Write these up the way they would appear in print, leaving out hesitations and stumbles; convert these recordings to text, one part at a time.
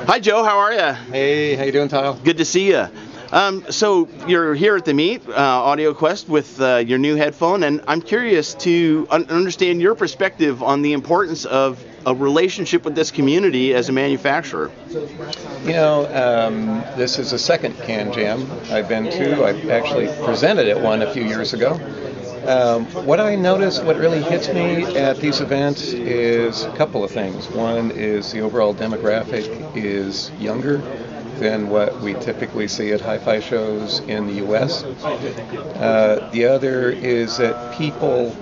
Hi, Joe. How are you? Hey, how you doing, Kyle? Good to see you. So you're here at the meet, Audio Quest, with your new headphone, and I'm curious to understand your perspective on the importance of a relationship with this community as a manufacturer. You know, this is the second CanJam I've been to. I actually presented at one a few years ago. What I notice, what really hits me at these events is a couple of things. One is the overall demographic is younger than what we typically see at hi-fi shows in the U.S. The other is that people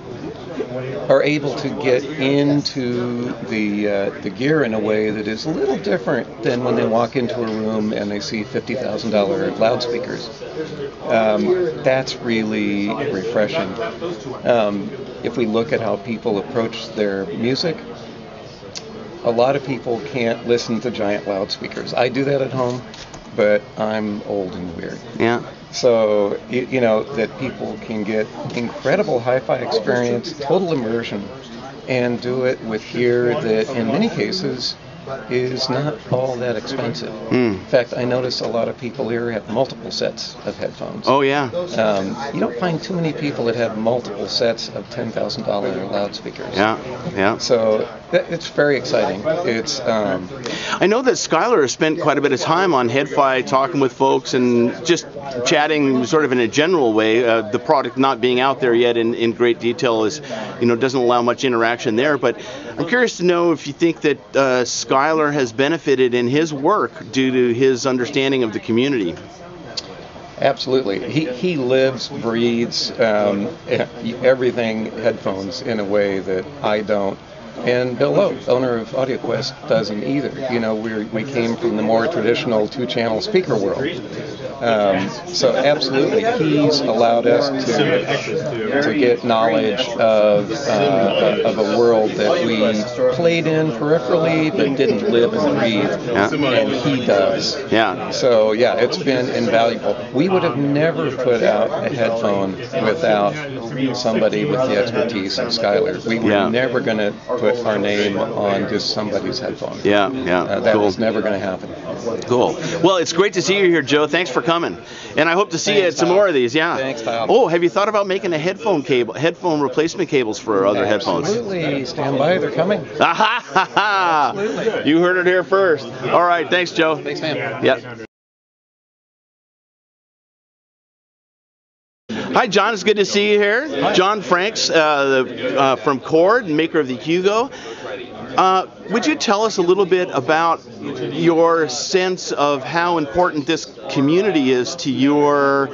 are able to get into the gear in a way that is a little different than when they walk into a room and they see $50,000 loudspeakers. That's really refreshing. If we look at how people approach their music, a lot of people can't listen to giant loudspeakers. I do that at home, but I'm old and weird. Yeah. So, you know, that people can get incredible hi-fi experience, total immersion, and do it with gear that, in many cases, is not all that expensive. In fact, I notice a lot of people here have multiple sets of headphones. Oh, yeah. You don't find too many people that have multiple sets of $10,000 loudspeakers. Yeah, yeah. So it's very exciting. It's I know that Skylar has spent quite a bit of time on HeadFi, talking with folks and just chatting sort of in a general way. The product not being out there yet in great detail is, doesn't allow much interaction there. But I'm curious to know if you think that Skylar has benefited in his work due to his understanding of the community. Absolutely. He lives, breathes everything headphones in a way that I don't. And Bill Lowe, owner of Audio Quest, doesn't either. We came from the more traditional two-channel speaker world. So absolutely, he's allowed us to get knowledge of a world that we played in peripherally but didn't live and breathe, and he does. Yeah. So yeah, it's been invaluable. We would have never put out a headphone without somebody with the expertise in Skylar. We were never going to put our name on just somebody's headphone. Yeah. That was never going to happen. Cool. Well, it's great to see you here, Joe. Thanks for coming. And I hope to see you at some more of these. Yeah. Thanks, Tom. Oh, have you thought about making a headphone replacement cables for other headphones? Absolutely. Stand by. They're coming. Absolutely. You heard it here first. All right. Thanks, Joe. Thanks, man. Yep. Hi, John. It's good to see you here. Hi. John Franks from Cord, maker of the Hugo. Would you tell us a little bit about your sense of how important this community is to your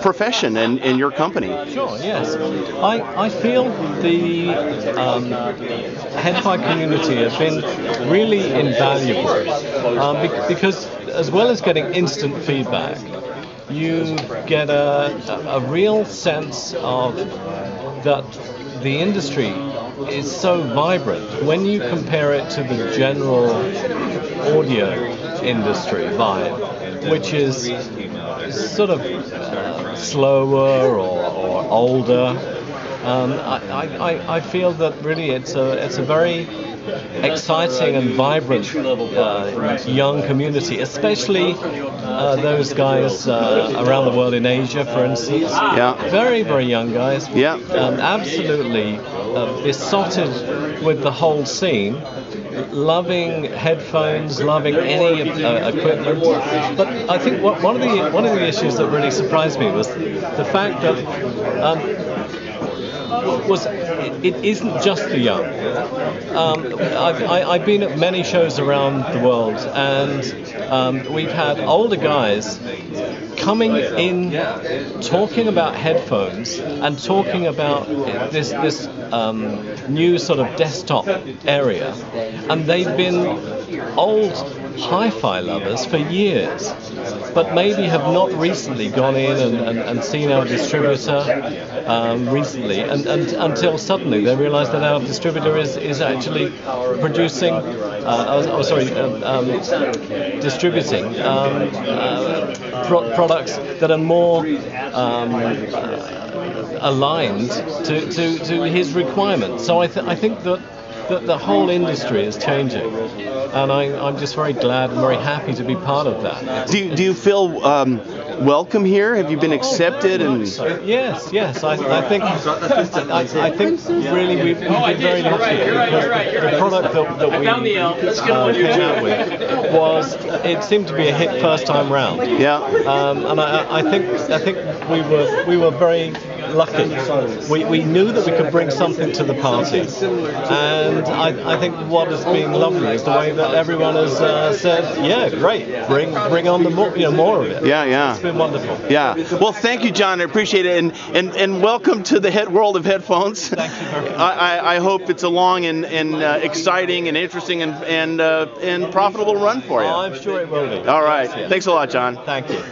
profession and your company? Sure, yes. I feel the HeadFi community has been really invaluable because as well as getting instant feedback, you get a real sense of that the industry is so vibrant. When you compare it to the general audio industry vibe, which is sort of slower or older, I feel that really it's a very exciting and vibrant young community, especially those guys around the world in Asia, for instance. Yeah. Very, very young guys. Yeah. Absolutely besotted with the whole scene, loving headphones, loving any equipment. But I think one of the issues that really surprised me was the fact that it isn't just the young. I've been at many shows around the world, and we've had older guys coming in talking about headphones and talking about this new sort of desktop area, and they've been old hi-fi lovers for years, but maybe have not recently gone in and seen our distributor recently, and until suddenly they realize that our distributor is actually producing, distributing products that are more aligned to his requirements. So I think that the whole industry is changing, and I'm just very glad and very happy to be part of that. Do you feel welcome here? Have you been accepted? And yes. I think really we've been very lucky because the product that we came out with it seemed to be a hit first time round. Yeah. And I think we were very lucky. We knew that we could bring something to the party, and I think what has been lovely is the way that everyone has said, yeah, great, bring on the more of it. Yeah. It's been wonderful. Yeah. Well, thank you, John. I appreciate it, and welcome to the world of headphones. Thank you very much. I hope it's a long and exciting and interesting and profitable run for you. Oh, I'm sure it will be. All right. Yes. Thanks a lot, John. Thank you.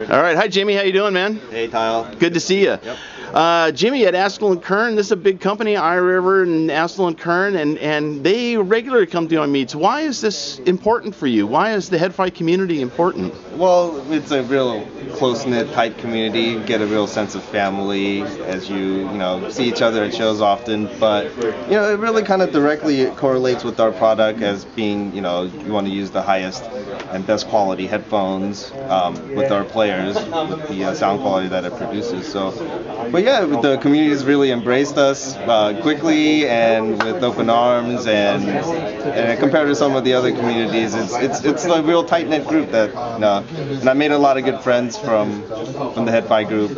All right. Hi, Jimmy. How you doing, man? Hey, Kyle. Good to see you. Yep. Jimmy, at Astle and Kern, this is a big company, iRiver and Astle and Kern, and they regularly come to our meets. Why is this important for you? Why is the HeadFi community important? Well, it's a real close-knit, tight community. You get a real sense of family as you see each other at shows often. But it really kind of directly correlates with our product as being you want to use the highest and best quality headphones with our players, with the sound quality that it produces. So, but yeah, the community has really embraced us quickly and with open arms, and compared to some of the other communities, it's a real tight-knit group that and I made a lot of good friends from the HeadFi group.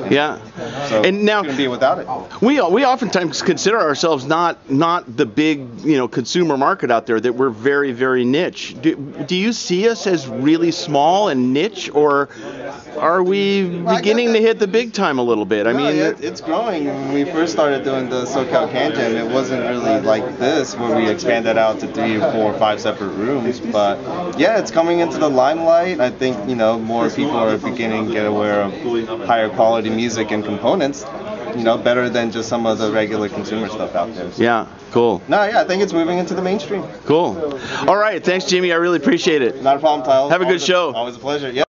So and now couldn't be without it. We oftentimes consider ourselves not the big consumer market out there, that we're very, very niche. Do you see us as really small and niche, or are we beginning to hit the big time a little bit? I mean, it's growing. When we first started doing the SoCal CanJam, it wasn't really like this, where we expanded out to 3 or 4 or 5 separate rooms. But yeah, it's coming into the limelight. I think more people are beginning to get aware of higher quality music and components. Better than just some of the regular consumer stuff out there. So. Yeah, cool. No, yeah, I think it's moving into the mainstream. Cool. All right, thanks, Jimmy. I really appreciate it. Not a problem, Tyler. Have a good show. Always a pleasure. Yeah.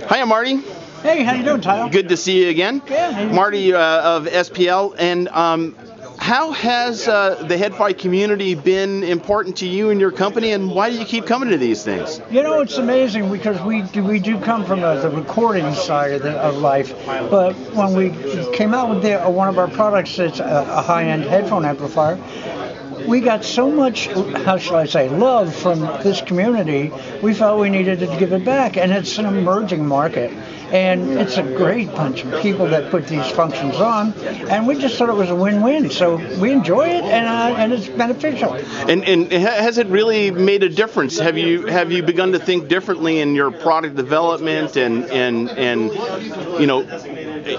Hi, I'm Marty. Hey, how you doing, Tyler? Good to see you again. Yeah. Marty of SPL, and how has the HeadFi community been important to you and your company, and why do you keep coming to these things? It's amazing because we do come from the recording side of life, but when we came out with one of our products that's a high-end headphone amplifier, we got so much, how shall I say, love from this community, we felt we needed to give it back, and it's an emerging market. And it's a great bunch of people that put these functions on, and we just thought it was a win-win. So we enjoy it, and it's beneficial. And has it really made a difference? Have you begun to think differently in your product development and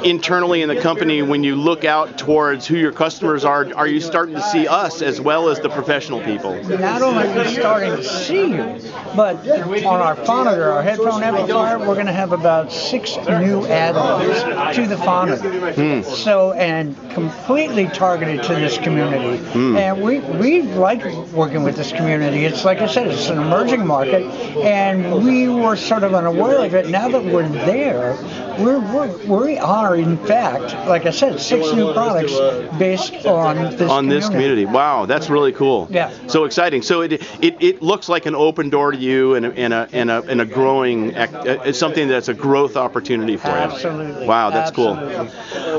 internally in the company when you look out towards who your customers are? Are you starting to see us as well as the professional people? Not only are we starting to see you, but on our Phonitor, our headphone amplifier, we're going to have about 6 new add-ons to the Phonitor. So, and completely targeted to this community. And we like working with this community. It's like I said, it's an emerging market, and we were sort of unaware of it. Now that we're there, we are, in fact, like I said, 6 new products based on this community. Wow, that's really cool. Yeah. So exciting. So it looks like an open door to you and a growing, it's something that's a growth opportunity for you. Absolutely. Wow, that's cool.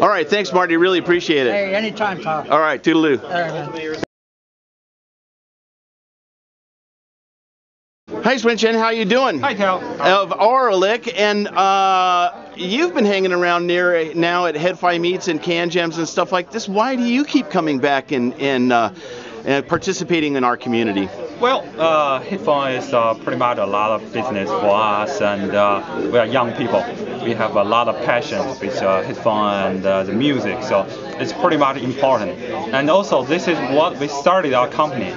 All right, thanks, Marty. Really appreciate it. Hey, anytime, Tom. All right, toodaloo. All right, man. Hi, Swinchen. How you doing? Hi, Cal. Of Oralic, and you've been hanging around near now at HeadFi meets and CanJams and stuff like this. Why do you keep coming back and participating in our community? Well, HeadFi is pretty much a lot of business for us, and we are young people. We have a lot of passion with HeadFi and the music, so it's pretty much important. And also, this is what we started our company.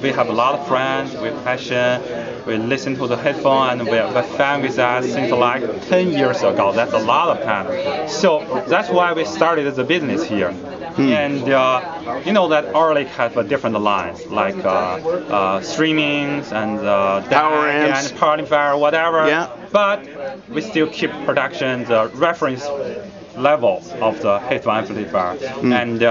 We have a lot of friends with passion. We listen to the headphone, and we have a fan with us since like 10 years ago. That's a lot of time. So that's why we started the business here. And you know that Orlick have different lines like streamings and Power amps and amplifier, whatever. Yeah. But we still keep production the reference level of the headphone amplifier, and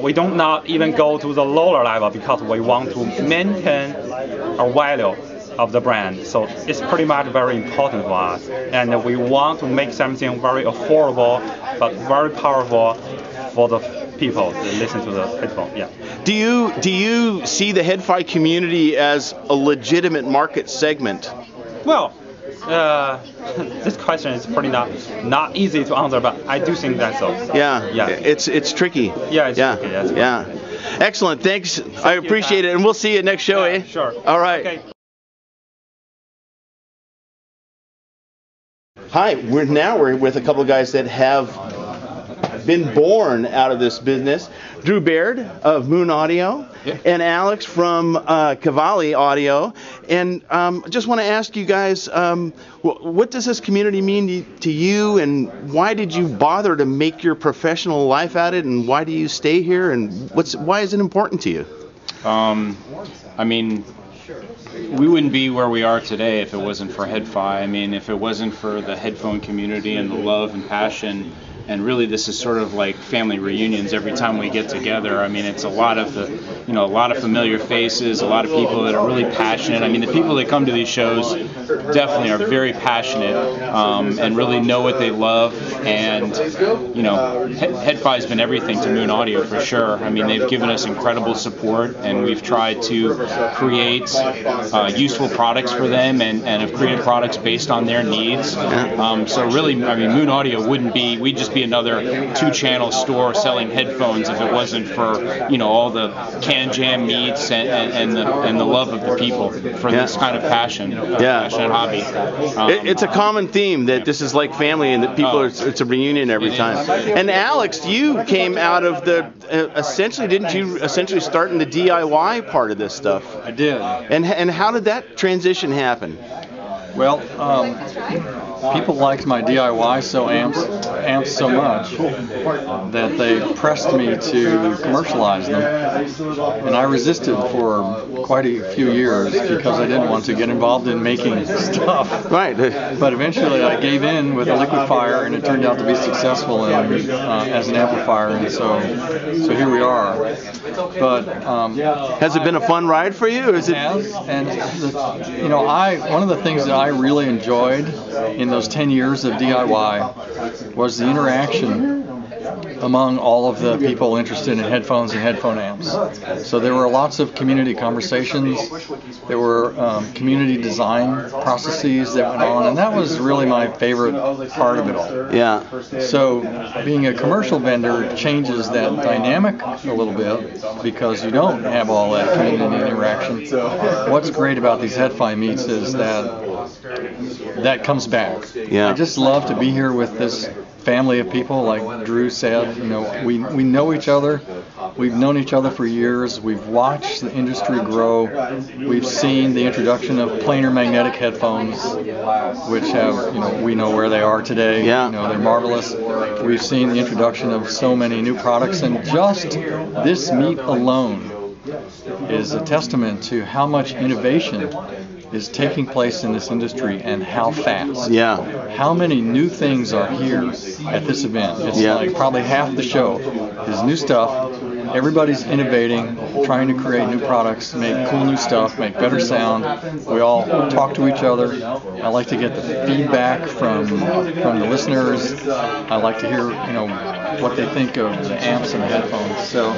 we don't not even go to the lower level because we want to maintain a value of the brand. So it's pretty much very important for us, and we want to make something very affordable but very powerful for the people to listen to the headphone. Yeah. Do you see the head-fi community as a legitimate market segment? Well, this question is pretty not easy to answer, but I do think that's so. Yeah. Yeah. It's tricky. Yeah, it's tricky. That's right. Yeah. Excellent. Thanks. I appreciate it, and we'll see you next show, Yeah, eh? Sure. All right. Okay. Hi. We're with a couple of guys that have been born out of this business. Drew Baird of Moon Audio, and Alex from Cavalli Audio. And just want to ask you guys, what does this community mean to you, and why did you bother to make your professional life at it, and why do you stay here, and why is it important to you? I mean, we wouldn't be where we are today if it wasn't for HeadFi. I mean, if it wasn't for the headphone community and the love and passion. And really, this is sort of like family reunions every time we get together. I mean, it's a lot of a lot of familiar faces, a lot of people that are really passionate. I mean, the people that come to these shows definitely are very passionate and really know what they love. And, HeadFi has been everything to Moon Audio for sure. I mean, they've given us incredible support, and we've tried to create useful products for them and have created products based on their needs. So really, I mean, Moon Audio we'd just be another 2-channel store selling headphones if it wasn't for all the CanJam meets and the love of the people for this kind of passionate hobby. It's a common theme that this is like family, and that people it's a reunion every time. And Alex, you came out of the didn't you start in the DIY part of this stuff? I did. And how did that transition happen? Well, people liked my DIY amps so much that they pressed me to commercialize them, and I resisted for quite a few years because I didn't want to get involved in making stuff. Right. But eventually I gave in with a liquefier, and it turned out to be successful as an amplifier, and so here we are. But has it been a fun ride for you? It has, and one of the things that I really enjoyed in those 10 years of DIY was the interaction among all of the people interested in headphones and headphone amps. So there were lots of community conversations, there were community design processes that went on, and that was really my favorite part of it all. Yeah. So being a commercial vendor changes that dynamic a little bit because you don't have all that community interaction. What's great about these HeadFi meets is that comes back. Yeah. I just love to be here with this family of people, like Drew said. We know each other. We've known each other for years. We've watched the industry grow. We've seen the introduction of planar magnetic headphones, which have, we know where they are today. Yeah. They're marvelous. We've seen the introduction of so many new products, and just this meet alone is a testament to how much innovation is taking place in this industry and how fast. Yeah. How many new things are here at this event? It's like probably half the show is new stuff. Everybody's innovating, trying to create new products, make cool new stuff, make better sound. We all talk to each other. I like to get the feedback from the listeners. I like to hear, what they think of the amps and the headphones. So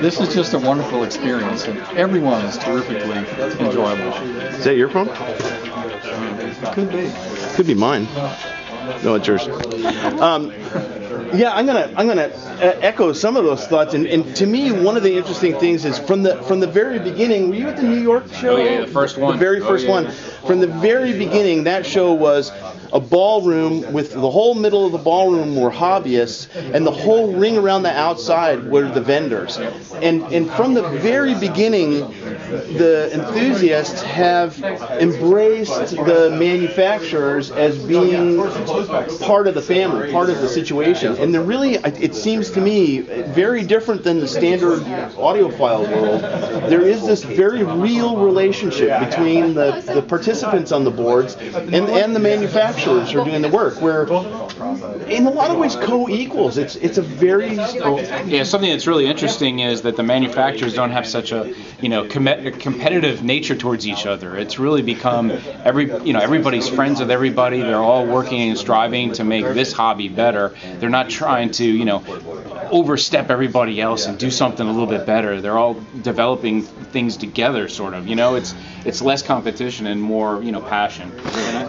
this is just a wonderful experience, and everyone is terrifically enjoyable. Is that your phone? It could be. Could be mine. No, it's yours. Yeah, I'm gonna echo some of those thoughts, and to me, one of the interesting things is from the very beginning. Were you at the New York show? Oh yeah, the first one. The very first one. From the very beginning, that show was a ballroom with the whole middle of the ballroom were hobbyists, and the whole ring around the outside were the vendors. And from the very beginning, the enthusiasts have embraced the manufacturers as being part of the family, part of the situation. And they're really, it seems to me, very different than the standard audiophile world. There is this very real relationship between the participants on the boards and the manufacturers who are doing the work, where in a lot of ways co-equals. It's a very something that's really interesting is that the manufacturers don't have such a competitive nature towards each other. It's really become everybody's friends with everybody. They're all working and striving to make this hobby better. They're not trying to overstep everybody else and do something a little bit better. They're all developing things together, sort of. It's less competition and more passion.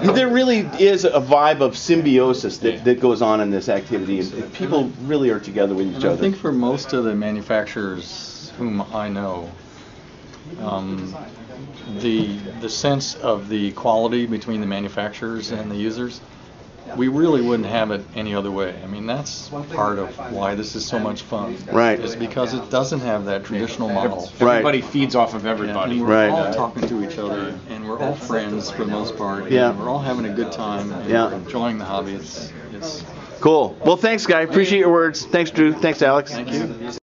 There really is a vibe of symbiosis that goes on in this activity, and people really are together with each other. I think for most of the manufacturers whom I know, the sense of the quality between the manufacturers and the users, we really wouldn't have it any other way. I mean, that's part of why this is so much fun. Right. Is because it doesn't have that traditional model. Everybody feeds off of everybody. And we're all talking to each other, and we're all friends for the most part. And we're all having a good time. And we're enjoying the hobby. It's cool. Well, thanks, Guy. Appreciate your words. Thanks, Drew. Thanks, Alex. Thank you.